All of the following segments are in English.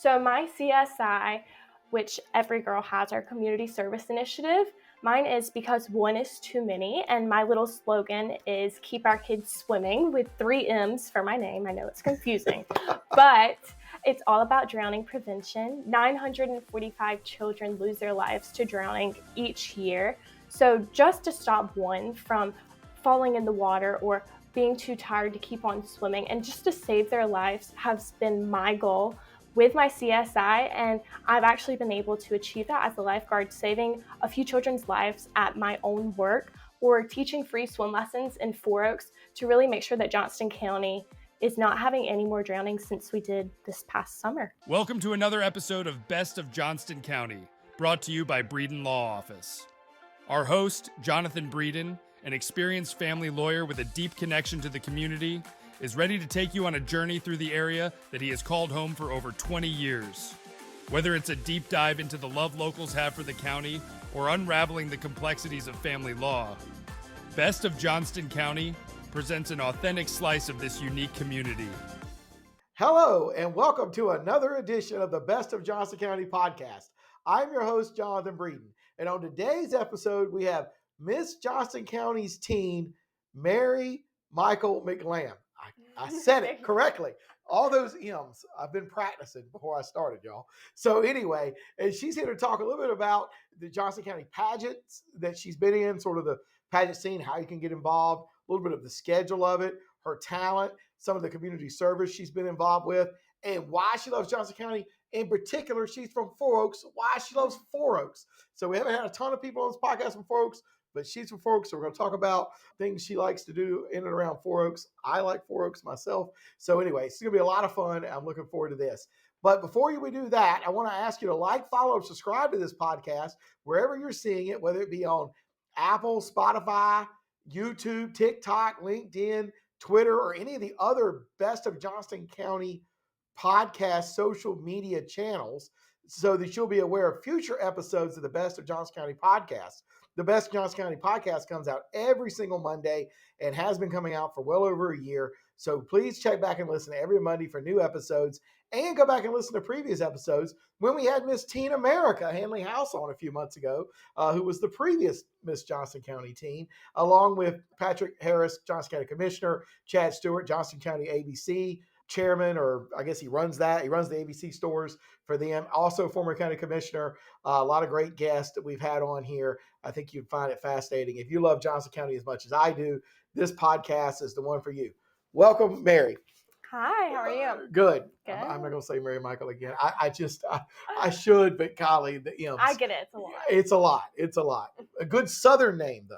So my CSI, which every girl has, our community service initiative, mine is because one is too many, and my little slogan is keep our kids swimming with 3 M's for my name. I know it's confusing, but it's all about drowning prevention. 945 children lose their lives to drowning each year. So just to stop one from falling in the water or being too tired to keep on swimming and just to save their lives has been my goal with my CSI, and I've actually been able to achieve that as a lifeguard, saving a few children's lives at my own work or teaching free swim lessons in 4 Oaks to really make sure that Johnston County is not having any more drownings since we did this past summer. Welcome to another episode of Best of Johnston County, brought to you by Breeden Law Office. Our host, Jonathan Breeden, an experienced family lawyer with a deep connection to the community, is ready to take you on a journey through the area that he has called home for over 20 years. Whether it's a deep dive into the love locals have for the county or unraveling the complexities of family law, Best of Johnston County presents an authentic slice of this unique community. Hello, and welcome to another edition of the Best of Johnston County podcast. I'm your host, Jonathan Breeden, and on today's episode, we have Miss Johnston County's teen, Mary Michael McLamb. I said it correctly. All those M's, I've been practicing before I started, y'all. So anyway, and she's here to talk a little bit about the Johnston County pageants that she's been in, sort of the pageant scene, how you can get involved, a little bit of the schedule of it, her talent, some of the community service she's been involved with, and why she loves Johnston County. In particular, she's from 4 Oaks, why she loves 4 Oaks. So we haven't had a ton of people on this podcast from 4 Oaks, but she's from 4 Oaks, so we're going to talk about things she likes to do in and around 4 Oaks. I like 4 Oaks myself. So anyway, it's going to be a lot of fun. I'm looking forward to this. But before we do that, I want to ask you to like, follow, and subscribe to this podcast wherever you're seeing it, whether it be on Apple, Spotify, YouTube, TikTok, LinkedIn, Twitter, or any of the other Best of Johnston County podcast social media channels, so that you'll be aware of future episodes of the Best of Johnston County podcast. The Best of Johnston County podcast comes out every single Monday and has been coming out for well over a year. So please check back and listen every Monday for new episodes, and go back and listen to previous episodes when we had Miss Teen America, Hanley House, on a few months ago, who was the previous Miss Johnston County Teen, along with Patrick Harris, Johnston County Commissioner, Chad Stewart, Johnston County ABC chairman, or I guess he runs that. He runs the ABC stores for them. Also former county commissioner. A lot of great guests that we've had on here. I think you'd find it fascinating. If you love Johnston County as much as I do, this podcast is the one for you. Welcome, Mary. Hi, how are you? Good. I'm not going to say Mary Michael again. I should, but golly, the M's. I get it. It's a lot. It's a lot. A good Southern name, though.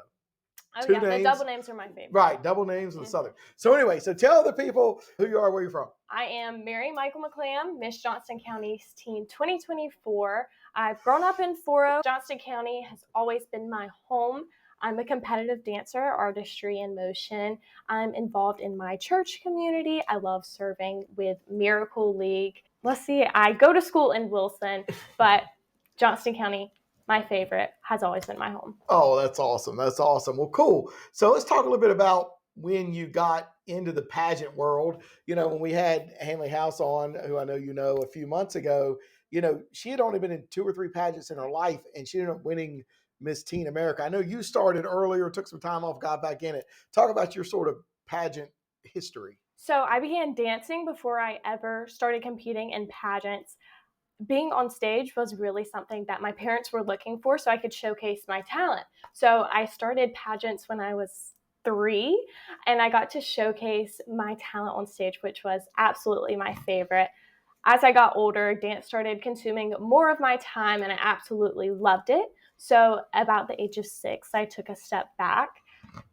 Oh, Two yeah, names. the double names are my favorite. Right, double names and Southern. So anyway, so tell the people who you are, where you're from. I am Mary Michael McLamb, Miss Johnston County's Teen 2024. I've grown up in 4 Oaks. Johnston County has always been my home. I'm a competitive dancer, artistry in motion. I'm involved in my church community. I love serving with Miracle League. Let's see, I go to school in Wilson, but Johnston County, my favorite, has always been my home. Oh, that's awesome. That's awesome. Well, cool. So let's talk a little bit about when you got into the pageant world. You know, when we had Hanley House on, who I know you know, a few months ago, you know, she had only been in 2 or 3 pageants in her life, and she ended up winning Miss Teen America. I know you started earlier, took some time off, got back in it. Talk about your sort of pageant history. So I began dancing before I ever started competing in pageants. Being on stage was really something that my parents were looking for so I could showcase my talent. So I started pageants when I was 3, and I got to showcase my talent on stage, which was absolutely my favorite. As I got older, dance started consuming more of my time, and I absolutely loved it. So about the age of 6, I took a step back.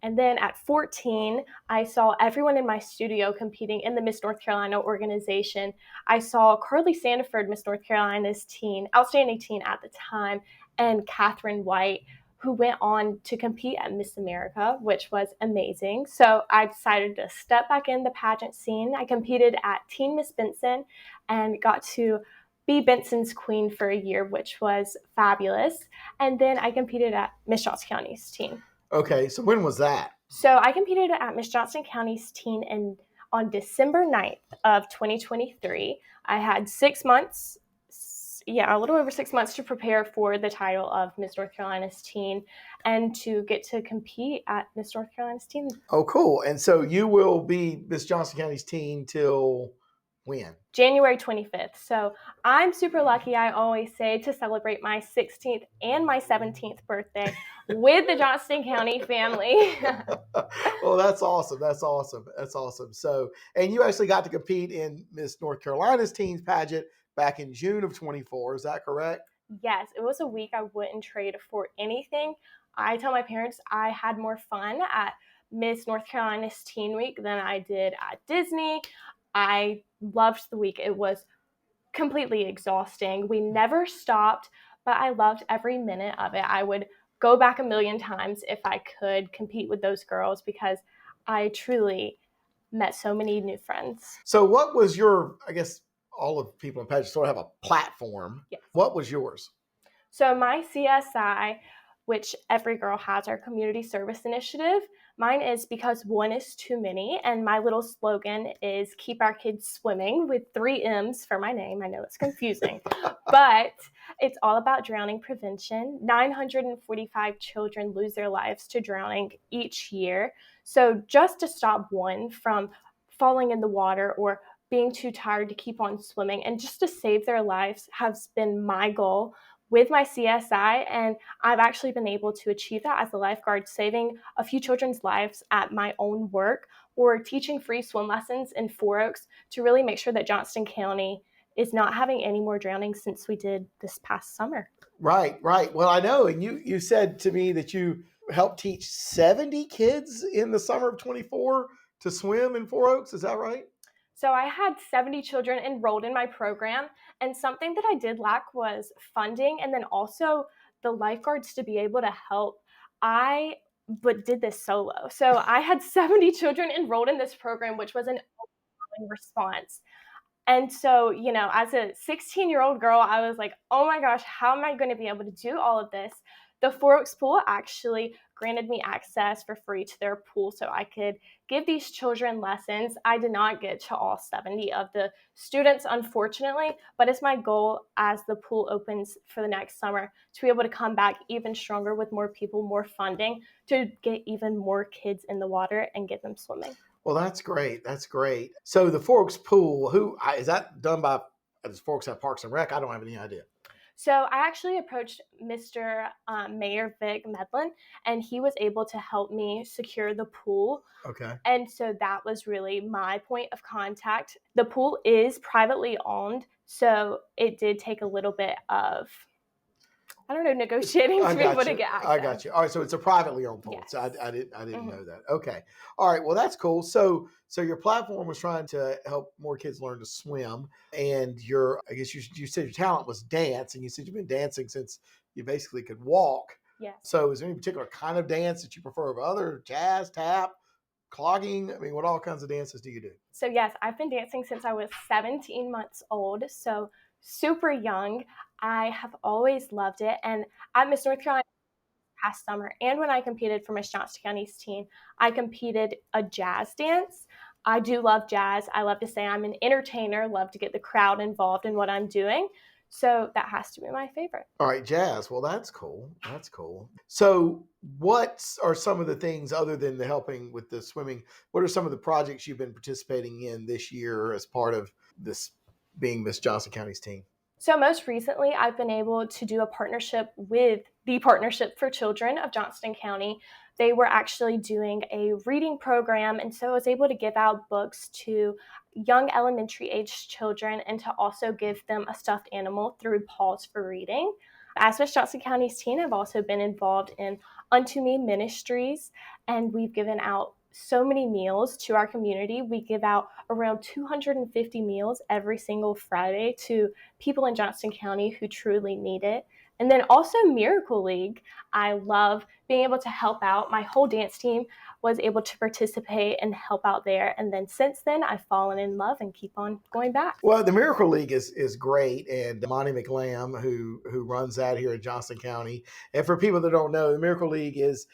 And then at 14, I saw everyone in my studio competing in the Miss North Carolina organization. I saw Carly Sandiford, Miss North Carolina's teen, outstanding teen at the time, and Catherine White, who went on to compete at Miss America, which was amazing. So I decided to step back in the pageant scene. I competed at Teen Miss Benson and got to be Benson's queen for a year, which was fabulous. And then I competed at Miss Johnston County's teen. Okay, so when was that? So I competed at Miss Johnston County's teen in on December 9th of 2023. I had 6 months, a little over 6 months to prepare for the title of Miss North Carolina's Teen and to get to compete at Miss North Carolina's Teen. Oh, cool. And so you will be Miss Johnston County's Teen till when? January 25th. So I'm super lucky, I always say, to celebrate my 16th and my 17th birthday with the Johnston County family. Well, that's awesome. That's awesome. That's awesome. So, and you actually got to compete in Miss North Carolina's Teens pageant back in June of 24. Is that correct? Yes, it was a week I wouldn't trade for anything. I tell my parents I had more fun at Miss North Carolina's Teen Week than I did at Disney. I loved the week. It was completely exhausting. We never stopped, but I loved every minute of it. I would go back a million times if I could compete with those girls because I truly met so many new friends. So what was your, I guess all of people in pageants sort of have a platform. Yes. What was yours? So my CSI, which every girl has, our community service initiative, mine is because one is too many. And my little slogan is keep our kids swimming with 3 M's for my name. I know it's confusing, but it's all about drowning prevention. 945 children lose their lives to drowning each year. So just to stop one from falling in the water or being too tired to keep on swimming and just to save their lives has been my goal with my CSI, and I've actually been able to achieve that as a lifeguard, saving a few children's lives at my own work or teaching free swim lessons in 4 Oaks to really make sure that Johnston County is not having any more drownings since we did this past summer. Right, right. Well, I know, and you said to me that you helped teach 70 kids in the summer of 24 to swim in 4 Oaks. Is that right? So I had 70 children enrolled in my program, and something that I did lack was funding and then also the lifeguards to be able to help. But did this solo. So I had 70 children enrolled in this program, which was an overwhelming response. And so, as a 16-year-old girl, I was like, oh my gosh, how am I going to be able to do all of this? The 4 Oaks pool actually granted me access for free to their pool so I could give these children lessons. I did not get to all 70 of the students, unfortunately, but it's my goal as the pool opens for the next summer to be able to come back even stronger with more people, more funding, to get even more kids in the water and get them swimming. Well, that's great. That's great. So the 4 Oaks pool, is that done by, does 4 Oaks have Parks and Rec? I don't have any idea. So I actually approached Mr. Mayor Vic Medlin, and he was able to help me secure the pool. Okay. And so that was really my point of contact. The pool is privately owned, so it did take a little bit of, negotiating to be able to get access. I got you. All right, so it's a privately owned pool. Yes. So I didn't know that. Okay. All right. Well, that's cool. So your platform was trying to help more kids learn to swim, and I guess you said your talent was dance, and you said you've been dancing since you basically could walk. Yes. So is there any particular kind of dance that you prefer over other? Jazz, tap, clogging? I mean, what all kinds of dances do you do? So yes, I've been dancing since I was 17 months old. So super young. I have always loved it. And at Miss North Carolina past summer, and when I competed for Miss Johnston County's Teen, I competed a jazz dance. I do love jazz. I love to say I'm an entertainer, love to get the crowd involved in what I'm doing. So that has to be my favorite. All right, jazz. Well, that's cool. That's cool. So what are some of the things other than the helping with the swimming? What are some of the projects you've been participating in this year as part of this being Miss Johnston County's Teen? So most recently, I've been able to do a partnership with the Partnership for Children of Johnston County. They were actually doing a reading program, and so I was able to give out books to young elementary aged children and to also give them a stuffed animal through Pause for Reading. As Miss Johnston County's Teen, I've also been involved in Unto Me Ministries, and we've given out so many meals to our community. We give out around 250 meals every single Friday to people in Johnston County who truly need it. And then also Miracle League. I love being able to help out. My whole dance team was able to participate and help out there. And then since then, I've fallen in love and keep on going back. Well, the Miracle League is great. And Mary McLamb, who runs that here in Johnston County. And for people that don't know, the Miracle League is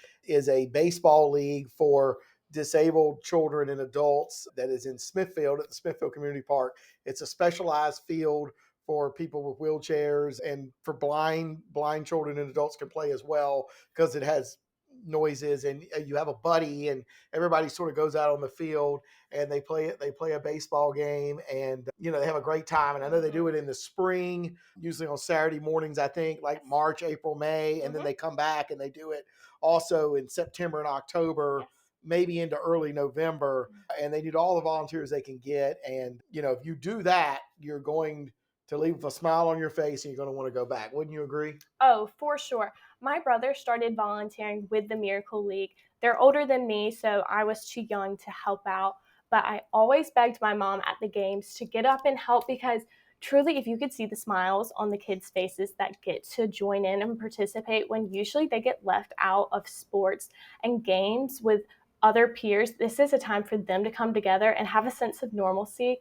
a baseball league for disabled children and adults that is in Smithfield at the Smithfield Community Park. It's a specialized field for people with wheelchairs, and for blind children and adults can play as well, because it has noises, and you have a buddy, and everybody sort of goes out on the field and they play a baseball game, and they have a great time. And I know they do it in the spring, usually on Saturday mornings, I think, like March, April, May, and then they come back and they do it also in September and October, maybe into early November, and they need all the volunteers they can get. And if you do that, you're going to leave with a smile on your face, and you're going to want to go back. Wouldn't you agree? Oh, for sure. My brother started volunteering with the Miracle League. They're older than me, so I was too young to help out. But I always begged my mom at the games to get up and help, because truly, if you could see the smiles on the kids' faces that get to join in and participate when usually they get left out of sports and games with other peers, this is a time for them to come together and have a sense of normalcy,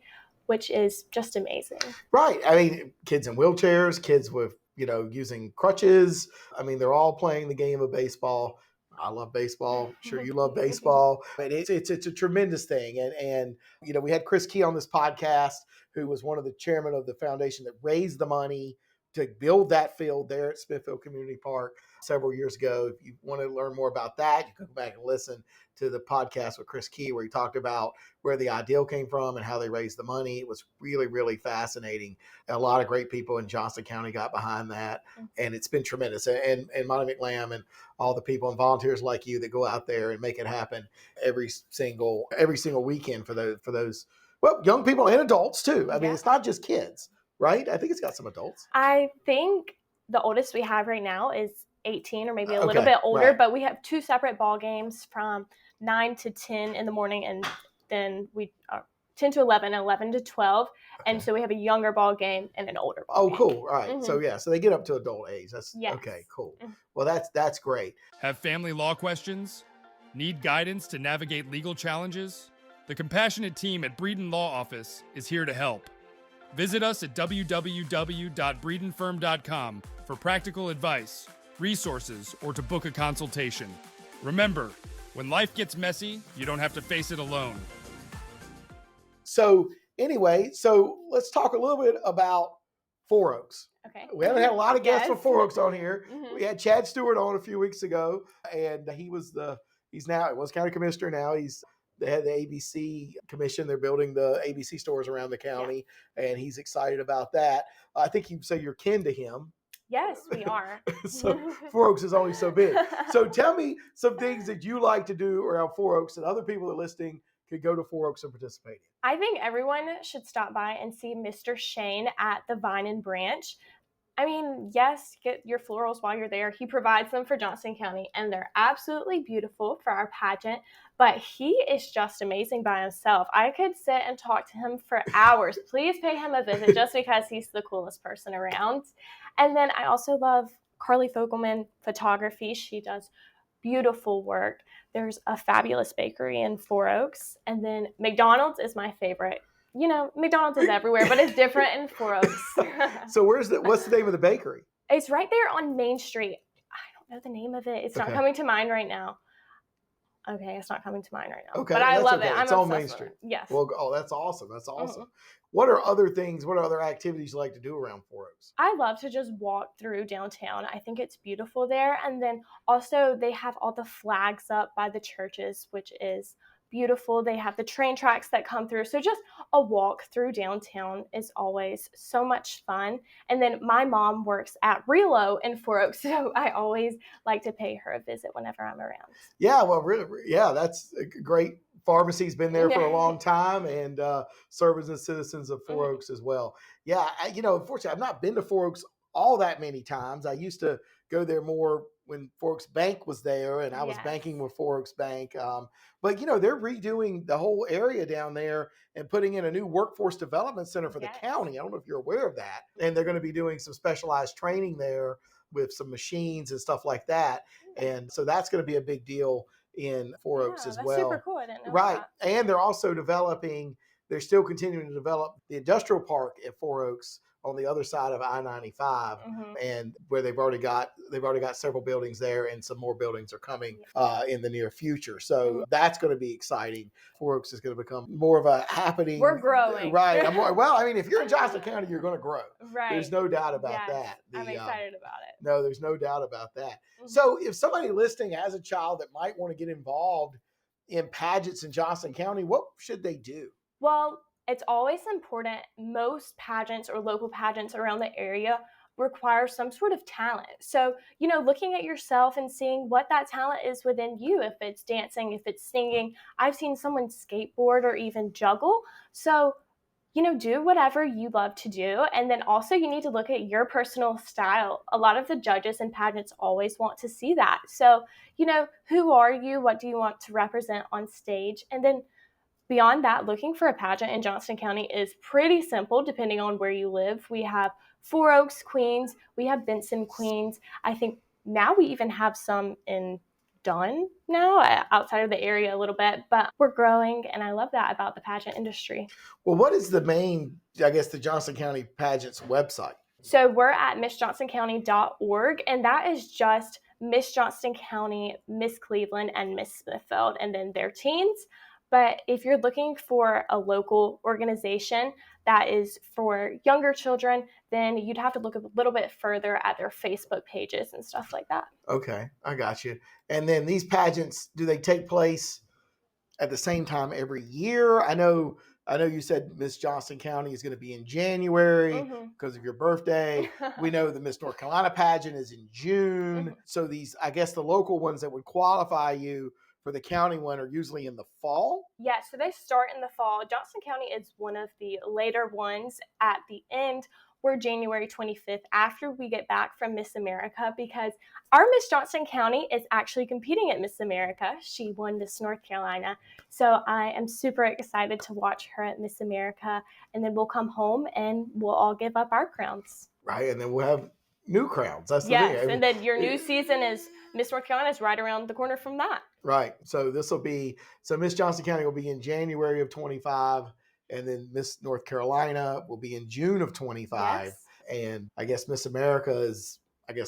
which is just amazing. Right. I mean, kids in wheelchairs, kids with, using crutches. I mean, they're all playing the game of baseball. I love baseball. I'm sure you love baseball. But it's a tremendous thing. And we had Chris Key on this podcast, who was one of the chairman of the foundation that raised the money to build that field there at Smithfield Community Park several years ago. If you want to learn more about that, you can go back and listen to the podcast with Chris Key, where he talked about where the ideal came from and how they raised the money. It was really, really fascinating. A lot of great people in Johnston County got behind that, and it's been tremendous. And Mary McLamb and all the people and volunteers like you that go out there and make it happen every single weekend for those young people and adults too. I mean, it's not just kids, right? I think it's got some adults. I think the oldest we have right now is 18, or maybe a little bit older, but we have 2 separate ball games from 9 to 10 in the morning, and then we 10 to 11, 11 to 12. And so we have a younger ball game and an older ball game. Oh, cool. All right. So they get up to adult age. That's okay, cool. Well, that's great. Have family law questions? Need guidance to navigate legal challenges? The compassionate team at Breeden Law Office is here to help. Visit us at www.breedenfirm.com for practical advice, resources, or to book a consultation. Remember, when life gets messy, you don't have to face it alone. So anyway, let's talk a little bit about Four Oaks. Okay. We haven't had a lot of guests from Four Oaks on here. We had Chad Stewart on a few weeks ago, and he was county commissioner. Now they had the ABC commission. They're building the ABC stores around the county, and he's excited about that. I think you say you're kin to him. Yes, we are. So Four Oaks is only so big. So tell me some things that you like to do around Four Oaks that other people that are listening could go to Four Oaks and participate in. I think everyone should stop by and see Mr. Shane at the Vine and Branch. I mean, yes, get your florals while you're there. He provides them for Johnston County, and they're absolutely beautiful for our pageant, but he is just amazing by himself. I could sit and talk to him for hours. Please pay him a visit just because he's the coolest person around. And then I also love Carly Fogelman photography. She does beautiful work. There's a fabulous bakery in Four Oaks, and then McDonald's is my favorite. McDonald's is everywhere, but it's different in Four Oaks. So what's the name of the bakery? It's right there on Main Street. I don't know the name of it. It's not coming to mind right now. Okay, it's not coming to mind right now. Okay, but I love it. It's on Main Street. Yes. Well, that's awesome. That's awesome. What are other activities you like to do around Four Oaks? I love to just walk through downtown. I think it's beautiful there. And then also they have all the flags up by the churches, which is beautiful. They have the train tracks that come through. So just a walk through downtown is always so much fun. And then my mom works at Relo in Four Oaks, so I always like to pay her a visit whenever I'm around. Yeah, well, really, that's a great. Pharmacy's been there for a long time, and serving as citizens of Four Oaks as well. Yeah, unfortunately, I've not been to Four Oaks all that many times. I used to go there more when Four Oaks Bank was there, and I was banking with Four Oaks Bank. But they're redoing the whole area down there and putting in a new workforce development center for the county. I don't know if you're aware of that. And they're going to be doing some specialized training there with some machines and stuff like that. And so that's going to be a big deal in Four Oaks as well. That's super cool. I didn't know Right. that. And they're also they're still continuing to develop the industrial park at Four Oaks, on the other side of I-95, and where they've already got several buildings there, and some more buildings are coming in the near future. So that's going to be exciting. Four Oaks is going to become more of a happening. We're growing. Right. Well, I mean, if you're in Johnston County, you're going to grow. Right. There's no doubt about that. I'm excited about it. No, there's no doubt about that. So if somebody listening has a child that might want to get involved in pageants in Johnston County, what should they do? Well, it's always important. Most pageants or local pageants around the area require some sort of talent. So, looking at yourself and seeing what that talent is within you, if it's dancing, if it's singing. I've seen someone skateboard or even juggle. So, do whatever you love to do. And then also you need to look at your personal style. A lot of the judges in pageants always want to see that. So, who are you? What do you want to represent on stage? And then beyond that, looking for a pageant in Johnston County is pretty simple depending on where you live. We have Four Oaks Queens. We have Benson Queens. I think now we even have some in Dunn now, outside of the area a little bit, but we're growing, and I love that about the pageant industry. Well, what is the the Johnston County Pageants website? So we're at MissJohnstonCounty.org, and that is just Miss Johnston County, Miss Cleveland, and Miss Smithfield, and then their teens. But if you're looking for a local organization that is for younger children, then you'd have to look a little bit further at their Facebook pages and stuff like that. Okay, I got you. And then these pageants, do they take place at the same time every year? I know you said Miss Johnston County is going to be in January because of your birthday. We know the Miss North Carolina pageant is in June. So these, I guess the local ones that would qualify you for the county one are usually in the fall? Yeah, so they start in the fall. Johnston County is one of the later ones. At the end, we're January 25th after we get back from Miss America, because our Miss Johnston County is actually competing at Miss America. She won Miss North Carolina. So I am super excited to watch her at Miss America, and then we'll come home and we'll all give up our crowns. Right, and then we'll have new crowns. That's the thing. Yes, and then your new season is Miss North Carolina is right around the corner from that. Right. So Miss Johnston County will be in January of 25, and then Miss North Carolina will be in June of 25. Yes. And I guess Miss America is,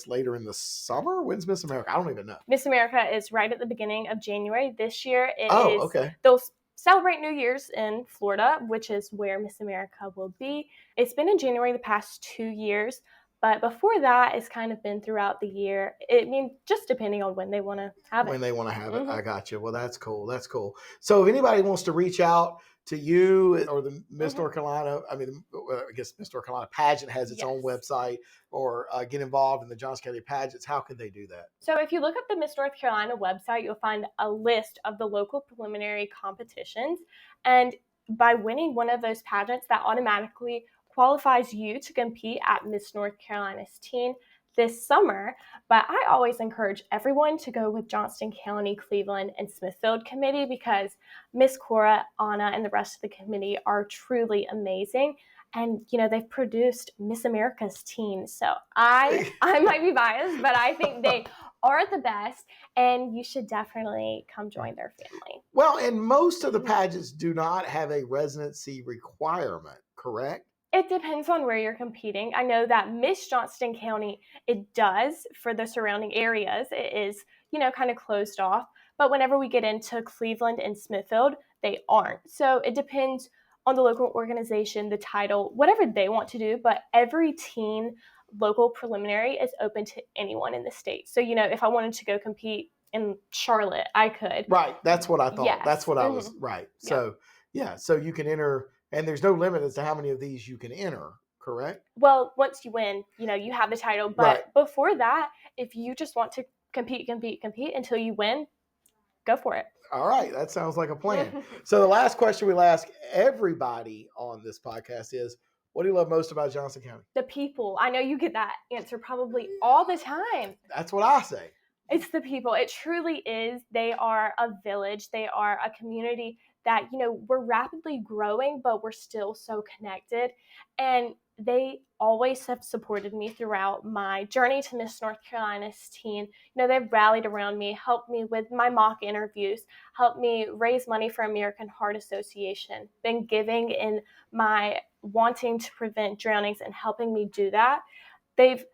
later in the summer. When's Miss America? I don't even know. Miss America is right at the beginning of January. This year okay. They'll celebrate New Year's in Florida, which is where Miss America will be. It's been in January the past 2 years. But before that, it's kind of been throughout the year. Just depending on when they want to have it. When they want to have it. I got you. Well, that's cool. That's cool. So if anybody wants to reach out to you or the Miss North Carolina, I guess Miss North Carolina pageant has its own website, or get involved in the Johnston County pageants, how can they do that? So if you look at the Miss North Carolina website, you'll find a list of the local preliminary competitions. And by winning one of those pageants, that automatically qualifies you to compete at Miss North Carolina's Teen this summer. But I always encourage everyone to go with Johnston County, Cleveland, and Smithfield committee, because Miss Cora, Anna, and the rest of the committee are truly amazing. And, they've produced Miss America's Teen. So I might be biased, but I think they are the best, and you should definitely come join their family. Well, and most of the pageants do not have a residency requirement, correct? It depends on where you're competing. I know that Miss Johnston County, it does for the surrounding areas. It is, kind of closed off. But whenever we get into Cleveland and Smithfield, they aren't. So it depends on the local organization, the title, whatever they want to do. But every teen local preliminary is open to anyone in the state. So, if I wanted to go compete in Charlotte, I could. Right. That's what I thought. Yes. That's what I was. Right. So, so you can enter. And there's no limit as to how many of these you can enter, correct? Well, once you win, you have the title. But before that, if you just want to compete until you win, go for it. All right. That sounds like a plan. So the last question we'll ask everybody on this podcast is, what do you love most about Johnston County? The people. I know you get that answer probably all the time. That's what I say. It's the people. It truly is. They are a village. They are a community that, we're rapidly growing, but we're still so connected. And they always have supported me throughout my journey to Miss North Carolina's Teen. They've rallied around me, helped me with my mock interviews, helped me raise money for American Heart Association, been giving in my wanting to prevent drownings and helping me do that. They've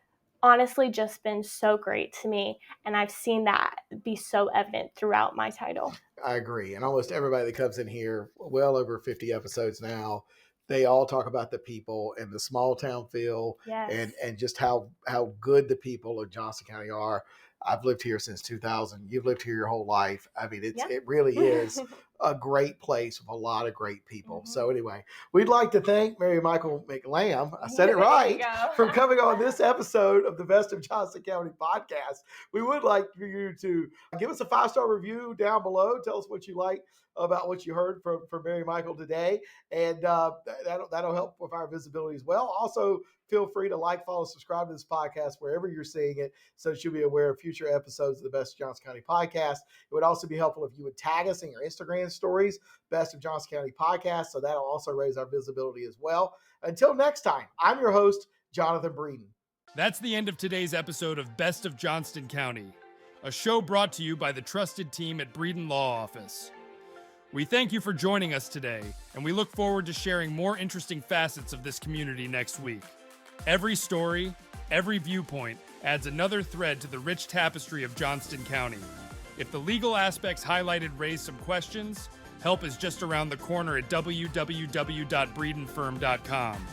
honestly just been so great to me, and I've seen that be so evident throughout my title. I agree. And almost everybody that comes in here, well over 50 episodes now, they all talk about the people and the small town feel. Yes. and just how good the people of Johnston County are. I've lived here since 2000. You've lived here your whole life. I mean, it really is a great place with a lot of great people. Mm-hmm. So anyway, we'd like to thank Mary Michael McLamb, I said it right, for coming on this episode of the Best of Johnston County podcast. We would like for you to give us a 5-star review down below. Tell us what you like about what you heard from Mary Michael today. And that'll help with our visibility as well. Also, feel free to like, follow, subscribe to this podcast wherever you're seeing it, so that you'll be aware of future episodes of the Best of Johnston County podcast. It would also be helpful if you would tag us in your Instagram stories, Best of Johnston County podcast, so that'll also raise our visibility as well. Until next time, I'm your host, Jonathan Breeden. That's the end of today's episode of Best of Johnston County, a show brought to you by the trusted team at Breeden Law Office. We thank you for joining us today, and we look forward to sharing more interesting facets of this community next week. Every story, every viewpoint adds another thread to the rich tapestry of Johnston County. If the legal aspects highlighted raise some questions, help is just around the corner at www.breedenfirm.com.